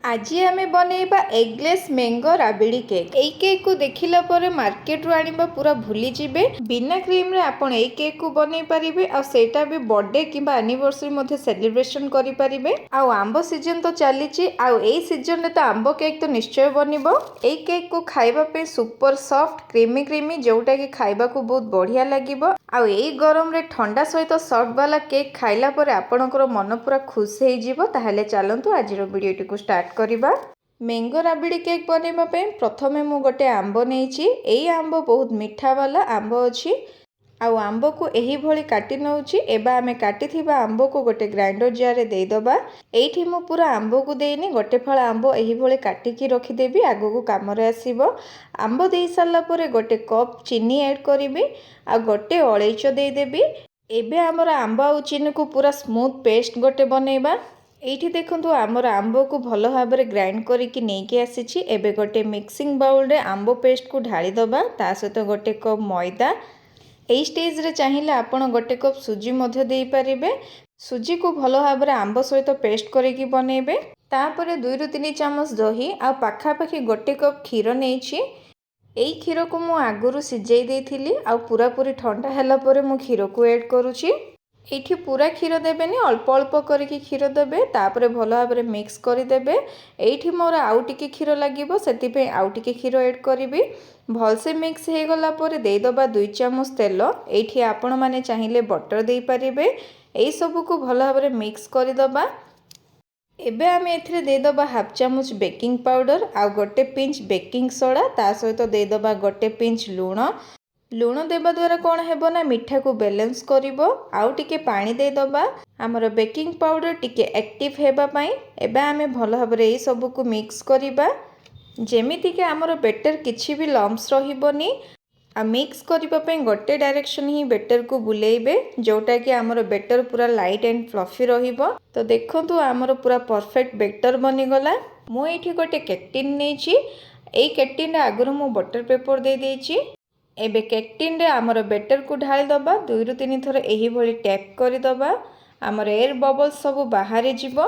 आज आम बनइबा eggless mango rabri cake. यही केक को देखिला पर मार्केट रू आनिबा पूरा भूली जिबे। बिना क्रीम रे आपण एई केक को बनई परिबे आ सेटा भी बर्थडे किंबा एनिवर्सरी मध्ये सेलिब्रेशन करि परिबे। आ आंबो सीजन तो चलीची आ एई सीजन रे तो आंबो केक तो निश्चय बनिबो। एई केक को खाइबा पे सुपर सॉफ्ट क्रीमी क्रीमी जोटा कि खाइबा को बहुत बढ़िया लागिबो। आ एई गरम रे ठंडा सहित सॉफ्ट वाला केक खाइला पर आपणकर मन पूरा खुश हे जिवो। ताहले चलंतु आजिरो वीडियोटी को स्टार्ट करिबा। मैंगो राबिड़ी केक बनइबा पे प्रथमे मु गोटे आंबो नेइची। एई आंबो बहुत मीठा वाला आंबो अछि। आउ आंबो को एही भली काटी नउची। एबा आमे काटिथिबा आंबो को गोटे ग्राइंडर जार रे देई दबा। एइठी मु पूरा आंबो को देइनी, गोटे फळ आंबो एही भली काटी की रखि देबी, आगो को काम रे आसीबो। आंबो देई सारला परे गोटे कप चीनी ऐड करिबी आ गोटे अळैच देई देबी। एबे हमर आंबो आ चीनी को पूरा स्मूथ पेस्ट गोटे बनइबा। एइठी देखंतु आमर आंबो को भल भाबरे ग्राइंड करिकी नेकी आसीछि। एबे गोटे मिक्सिंग बाउल रे आंबो पेस्ट को ढाली दबा, ता सहित गोटे कप मैदा। एई स्टेज रे चाहिले आपण गोटे कप सुजी मध्य देई परिबे। सुजी को भल भाबरे आंबो सहित पेस्ट करिकी बनइबे। तापरे 2 रु 3 चामच दही आ पाखापाखि गोटे कप क्षीर नेइछि। एई क्षीर को मु आगुरु सिझेई देइथिली आ पूरा पूरी ठंडा हैला परे मु क्षीर को ऐड करूछि। एठी पूरा क्षीर देबेनी, अल्प अल्प करिकी क्षीर देबे। तापरे भल भाबरे मिक्स करि देबे। एठी मोर आउ टिके क्षीर लागिबो, सेति पे आउ टिके क्षीर ऐड करिवि। भलसे मिक्स हे गला परे देई दबा 2 चामच तेल। एठी आपण माने चाहिले बटर देई परिबे। एई सब को भल भाबरे मिक्स करि दबा। एबे आमे एथिरे देई दबा हाफ चामच बेकिंग पाउडर आ गोटे पिंच बेकिंग सोडा, ता सहित देई दबा गोटे पिंच लूण। लूण देबा द्वारा कौन हेबो ना मिठा को बैलेंस करिवो। आउ टिके पानी दे दबा हमर बेकिंग पाउडर टिके एक्टिव हेबा पई। एबे आमे भल भाबरे ए सब को मिक्स करिबा, जेमिति के हमर बेटर किछि भी लम्स रहिबोनी। आ मिक्स करिबा पई गोटे डायरेक्शन ही बेटर को बुलेइबे, जोटा कि हमर बेटर पूरा लाइट एंड फ्लफी रहिबो। तो देखंतु हमर पूरा परफेक्ट बेटर बनि गला। मु एठी गोटे केक टिन नेछि। एई केक टिन रे आगुरु मु बटर पेपर दे देछि। एबे केक टिन रे हमर बेटर को ढाली दबा। 2 रु 3 थर एही भली टैप करि दबा। हमर एयर बबल्स सब बाहर जिवो।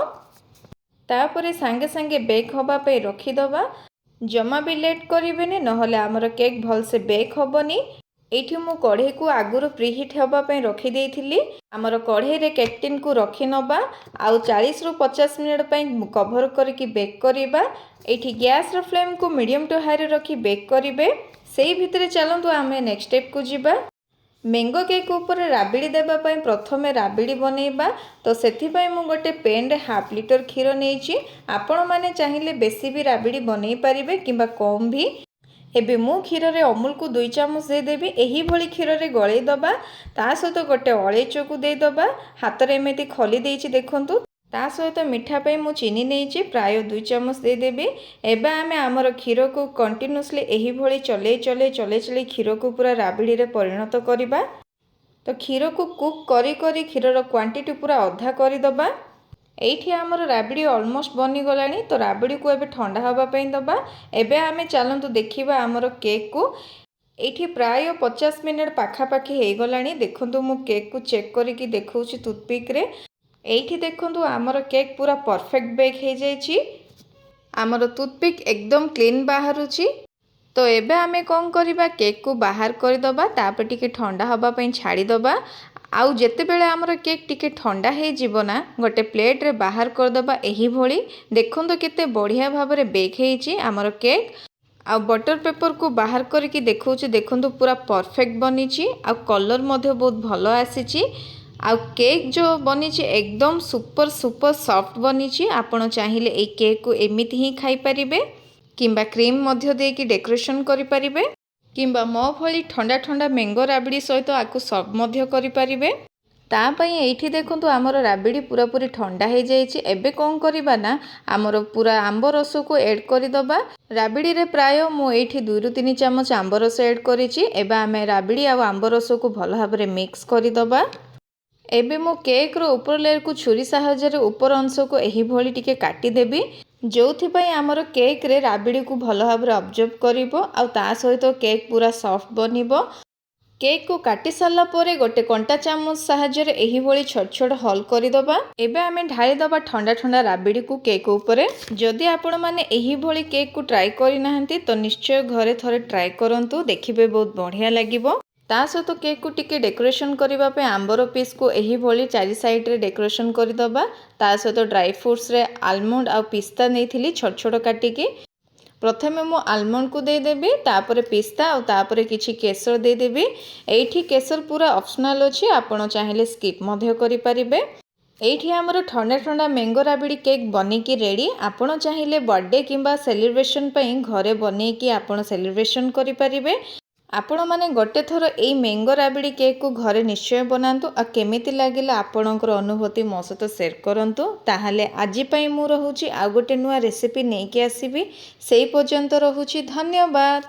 तापरे संगे संगे बेक होबा पे रखि दबा। जमा भी लेट करिवेनी, नहले हमर केक भल से बेक होबनी। एठी मु कढ़ई को आगुरु प्रीहीट होबा पे रखि देइथिली। हमर कढ़ई रे केक टिन को रखि नबा आउ 40 रु 50 मिनिट पे कवर करके बेक करिबा। एठी गैस रो फ्लेम को मीडियम टू हाई रे रखी बेक करिवे। सेही भितरे चलंतु आमे नेक्स्ट स्टेप को जिबा। मैंगो केक ऊपर राबिड़ी देबा पई प्रथमे राबिड़ी बनइबा। तो सेथि पई मु गोटे पेन रे हाफ लीटर क्षीर नेइछि। आपण माने चाहिले बेसी भी राबिड़ी बनई परिबे किंबा कम भी। एबे मु क्षीर रे अमूल को 2 चामच दे देबी। एही भली क्षीर रे गळै दबा, ता सहित गोटे अळैच को दे दबा। हाथ रे एमिति खली देइछि देखंतु। ता सहित मिठा पे मु चीनी नेइछि, प्राय 2 चामच दे देबी। एबे आमे हमर क्षीर को कंटिन्यूअसली एही भली चले क्षीर को पूरा राबिड़ी रे परिणत करिबा। तो क्षीर को कुक करी करी क्षीर रो क्वांटिटी पूरा अधा करि दबा। एठी हमर राबिड़ी ऑलमोस्ट बनी गलानी। तो राबिड़ी को एबे ठंडा हवा पे दबा। एबे आमे चलंतु देखिबा हमर केक को। एठी प्राय 50 मिनिट पाखापाखि हे गलानी। देखंतु मु केक को चेक करिकी देखौछि टूथपिक रे। एठी देखंतु हमर केक पूरा परफेक्ट बेक हे जायछि। हमर टूथपिक एकदम क्लीन बाहरुछि। तो एबे आमे कोन करिबा, केक को बाहर कर दबा। तापर टिके ठंडा हवा पे छाड़ी दबा। आउ जेते बेले हमर केक टिके ठंडा हे जिवो ना, गोटे प्लेट रे बाहर कर दबा। एही भली देखंतु केते बढ़िया भाबरे बेक हेछि हमर केक। आ बटर पेपर को बाहर करके देखौछि, देखंतु पूरा परफेक्ट बनिछि। आ कलर मध्ये बहुत भलो आसीछि। आ केक जो बनिछि एकदम सुपर सुपर सॉफ्ट बनिछि। आपण चाहिले ए केक को एमिति ही खाई परिबे, किंबा क्रीम मध्य देकी डेकोरेशन करि परिबे, किंबा मो भली ठंडा ठंडा मैंगो राबिड़ी सहित आकु सर्व मध्य करि परिबे। ता पई एठी देखंतु हमर राबिड़ी पूरा पूरी ठंडा हे जायछि। एबे कोन करिबा ना, हमर पूरा आंबो रस को ऐड करि दबा। राबिड़ी रे प्राय मु एठी 2 रु 3 चामच आंबो रस ऐड करिछि। एबे आमे राबिड़ी आ आंबो रस को भल भाबरे मिक्स करि दबा। एबे मो केक रो ऊपर लेयर को छुरी साहाय्य रे ऊपर अंश को एही भली टिके काटी देबी, जोथि पई हमर केक रे राबिड़ी को भल भाबरे ऑब्जर्व करिवो। आ ता सहित केक पूरा सॉफ्ट बनिवो। केक को काटी सारा पर गोटे कंटा चामच साहाय्य एही भली छोट छोट होल करदबा। एबे आमे ढाली दबा ठंडा ठंडा राबिड़ी को केक ऊपर। जदि आपण माने एही भली केक को ट्राई करि नाहंती तो निश्चय घरे थरे ट्राई करंतु, देखिबे बहुत बढ़िया लागिबो। ता सहित केक को टिके डेकोरेशन करबा पे आंबर पीस को एही भली चारि साइड रे डेकोरेशन करदबा। ता सहित ड्राई फ्रूट्स रे आलमंड आ पिस्ता नेथिली छोट छोट काटिकी। प्रथमे मु आलमंड को देदेवी, तापर पिस्ता और तापर किछि केसर देदेवी। एठी केसर पूरा ऑप्शनल अछि, आपण चाहिले स्किप मध्य करि परिबे। एठी हमर ठंडा ठंडा मैंगो राबिड़ी केक बनिकी रेडी। आपण चाहिले बर्थडे किंबा सेलिब्रेशन पई घरे बनेकी आपण सेलिब्रेशन करि परिबे। आपण माने गोटे थर एई मैंगो राबिड़ी केक को घरे निश्चय बनातु आ केमिति लागिला आपणकर अनुभूति मो सहित शेयर करंतु। ताहाले आजि पई मु रहूची आ गोटे नुआ रेसिपी नेकी आसीबी। सेई पर्यंत रहूची, धन्यवाद।